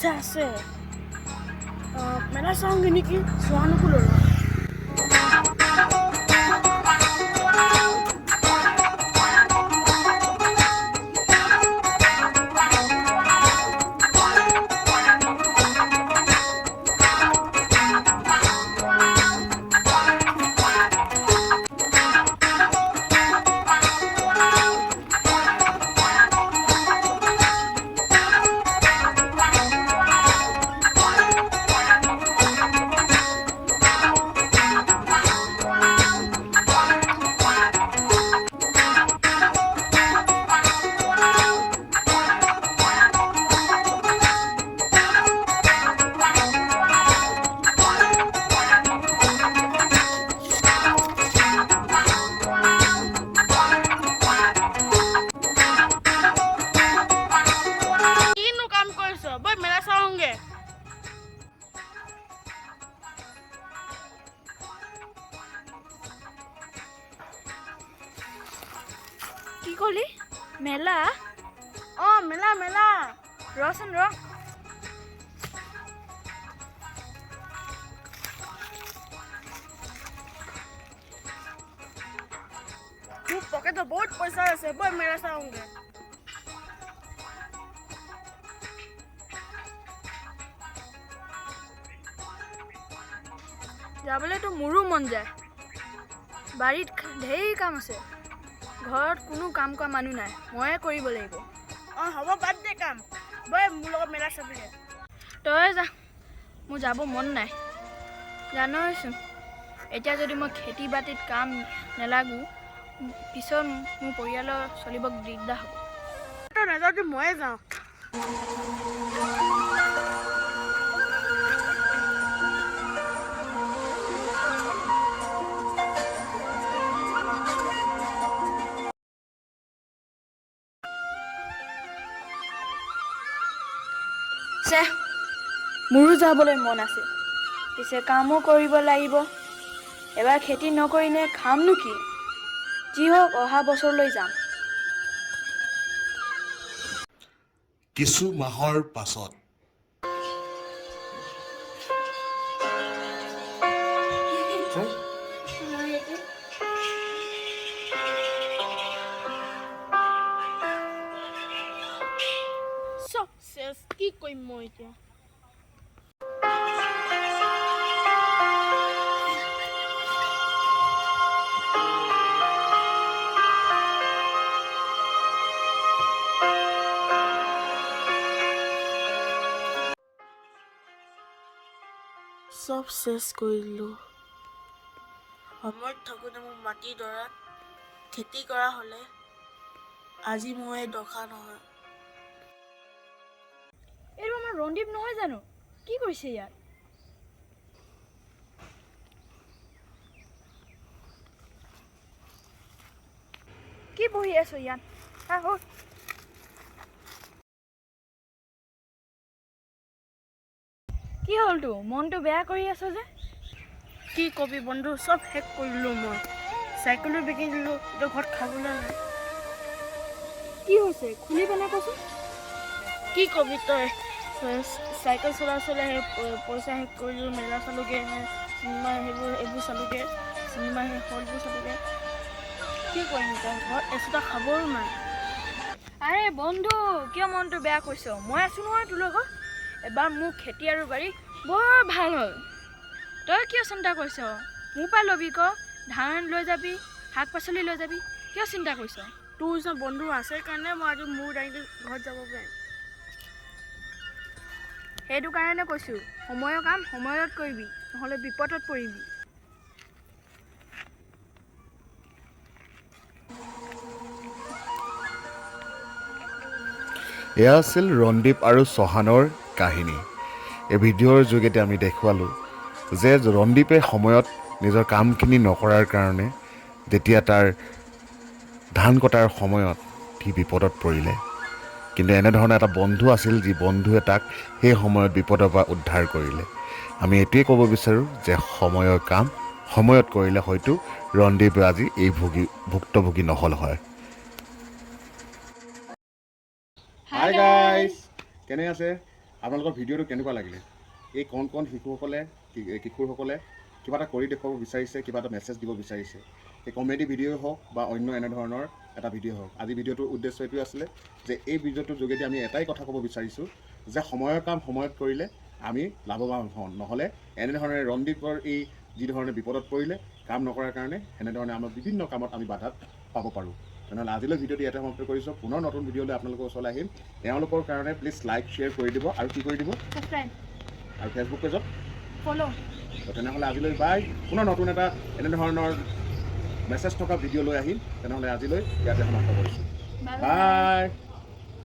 পইচা আছে মেলা চাওঁগে নেকি চোৱা নকলো কি কলি মেলা মেলা মেলা ৰচোন ৰ মোৰ পকেটত বহুত পইচা আছে বই মেলা চাওঁগে যাবলৈতো মোৰো মন যায় বাৰীত ঢেৰ কাম আছে ঘৰত কোনো কাম কৰা মানুহ নাই ময়ে কৰিব লাগিব হ'ব বাদ দে কাম বই মোৰ লগত মেলা চাবিগে তই যা মোৰ যাব মন নাই জানইচোন এতিয়া যদি মই খেতি বাতিত কাম নেলাগো পিছত মোৰ পৰিয়ালৰ চলিব দিগদাৰ হ'ব তই নাযাওঁ ময়ে যাওঁ মোৰো যাবলৈ মন আছে পিছে কামো কৰিব লাগিব এবাৰ খেতি নকৰিলে খামনো কি যি হওক অহা বছৰলৈ যাম কিছু মাহৰ পাছত চব চেছ কি কৰিম মই এতিয়া চব চেছ কৰিলোঁ সময়ত থাকোঁতে মোৰ মাটি ডৰাত খেতি কৰা হ'লে আজি মই এই দখা নহয় এইটো আমাৰ ৰন্দীপ নহয় জানো কি কৰিছে ইয়াত কি বহি আছো ইয়াত কি হ'ল তো মনটো বেয়া কৰি আছ যে কি কবি বন্ধু চব শেষ কৰিলোঁ মই চাইকেলো বিকি দিলোঁ এতিয়া ঘৰত খাবলৈ নাই কি হৈছে খুলি পেলাই কচোন কি কবি তই চাইকেল চলাই সেই পইচা শেষ কৰিলোঁ মেলা চালোগৈ চিনেমা এইবোৰ চালোগৈ চিনেমা সেই হলবোৰ চালোগৈ কি কৰিম এতিয়া ঘৰত এচুটা খাবও নাই আৰে বন্ধু কিয় মনটো বেয়া কৰিছ মই আছো নহয় তোৰ লগত এবাৰ মোৰ খেতি আৰু বাৰী বৰ ভাল হ'ল তই কিয় চিন্তা কৰিছ মোৰ পৰা ল'বি ক ধান লৈ যাবি শাক পাচলি লৈ যাবি কিয় চিন্তা কৰিছ তোৰ ওচৰত বন্ধু আছে কাৰণে মই আজি মোৰ দায়িত্ব ঘৰত যাব পাৰিম সেইটো কাৰণে কৈছোঁ সময়ৰ কাম সময়ত কৰিবি নহ'লে বিপদত পৰিবি এয়া আছিল ৰন্দীপ আৰু চৌহানৰ কাহিনী এই ভিডিঅ'ৰ যোগেদি আমি দেখুৱালোঁ যে ৰন্দীপে সময়ত নিজৰ কামখিনি নকৰাৰ কাৰণে যেতিয়া তাৰ ধান কটাৰ সময়ত সি বিপদত পৰিলে কিন্তু এনেধৰণৰ এটা বন্ধু আছিল যি বন্ধুৱে তাক সেই সময়ত বিপদৰ পৰা উদ্ধাৰ কৰিলে আমি এইটোৱে ক'ব বিচাৰোঁ যে সময়ৰ কাম সময়ত কৰিলে হয়তো ৰন্দীপে আজি এই ভুক্তভোগী নহ'ল হয় হাই গাইজ কেনে আছে আপোনালোকৰ ভিডিঅ'টো কেনেকুৱা লাগিলে? এই কণ শিশুসকলে কিশোৰসকলে কিবা এটা কৰি দেখুৱাব বিচাৰিছে, কিবা এটা মেছেজ দিব বিচাৰিছে। এই কমেডি ভিডিঅ' হওক বা অন্য এনেধৰণৰ এটা ভিডিঅ' হওক। আজি ভিডিঅ'টোৰ উদ্দেশ্য এইটোৱে আছিলে যে এই ভিডিঅ'টোৰ যোগেদি আমি এটাই কথা ক'ব বিচাৰিছোঁ যে সময়ৰ কাম সময়ত কৰিলে আমি লাভৱান হওঁ। নহ'লে এনেধৰণে ৰণদীপৰ এই যিধৰণে বিপদত পৰিলে কাম নকৰাৰ কাৰণে এনেধৰণে আমাৰ বিভিন্ন কামত আমি বাধাত পাব পাৰোঁ। তেনেহ'লে আজিলৈ ভিডিঅ'টো ইয়াতে সমাপ্ত কৰিছোঁ। পুনৰ নতুন ভিডিঅ'লৈ আপোনালোকৰ ওচৰলৈ আহিম। তেওঁলোকৰ কাৰণে প্লিজ লাইক শ্বেয়াৰ কৰি দিব আৰু কি কৰি দিব? ছাবস্ক্ৰাইব আৰু ফেচবুক পেজত ফ'ল' তো তেনেহ'লে আজিলৈ বাই। পুনৰ নতুন এটা এনেধৰণৰ মেছেজ থকা ভিডিঅ' লৈ আহিম। তেনেহ'লে আজিলৈ ইয়াতে সমাপ্ত কৰিছোঁ। Bye bye.